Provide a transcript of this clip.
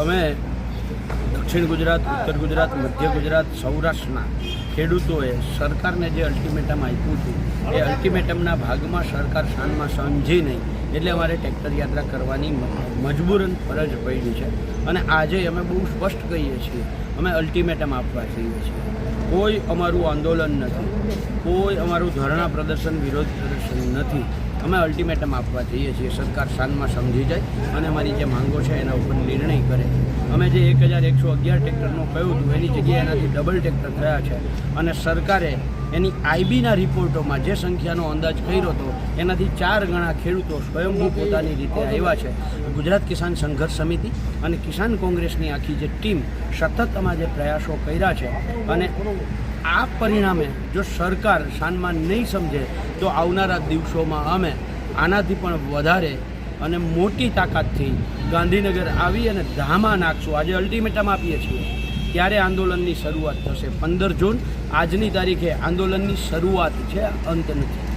અમે દક્ષિણ ગુજરાત, ઉત્તર ગુજરાત, મધ્ય ગુજરાત, સૌરાષ્ટ્રના ખેડૂતોએ સરકારને જે અલ્ટિમેટમ આપ્યું હતું એ અલ્ટિમેટમના ભાગમાં સરકાર શાનમાં સમજી નહીં, એટલે અમારે ટ્રેક્ટર યાત્રા કરવાની મજબૂરન ફરજ પડી છે. અને આજે અમે બહુ સ્પષ્ટ કહીએ છીએ, અમે અલ્ટિમેટમ આપવા જઈએ છીએ. કોઈ અમારું આંદોલન નથી, કોઈ અમારું ધરણા પ્રદર્શન, વિરોધ પ્રદર્શન નથી. અમે અલ્ટિમેટમ આપવા જઈએ છીએ. સરકાર શાનમાં સમજી જાય અને અમારી જે માંગો છે એના ઉપર નિર્ણય કરે. અમે જે 1111 ટ્રેક્ટરનું કહ્યું હતું એની જગ્યાએ એનાથી ડબલ ટ્રેક્ટર થયા છે. અને સરકારે એની આઈબીના રિપોર્ટોમાં જે સંખ્યાનો અંદાજ કર્યો હતો એનાથી 4 ગણા ખેડૂતો સ્વયંભૂ પોતાની રીતે આવ્યા છે. ગુજરાત કિસાન સંઘર્ષ સમિતિ અને કિસાન કોંગ્રેસની આખી જે ટીમ સતત આમાં જે પ્રયાસો કર્યા છે. અને આ પરિણામે જો સરકાર શાનમાં નહીં સમજે તો આવનારા દિવસોમાં અમે આનાથી પણ વધારે અને મોટી તાકાતથી ગાંધીનગર આવી અને ધામા નાખશું. આજે અલ્ટિમેટમ આપીએ છીએ ત્યારે આંદોલનની શરૂઆત થશે. 15 જૂન આજની તારીખે આંદોલનની શરૂઆત છે, અંત નથી.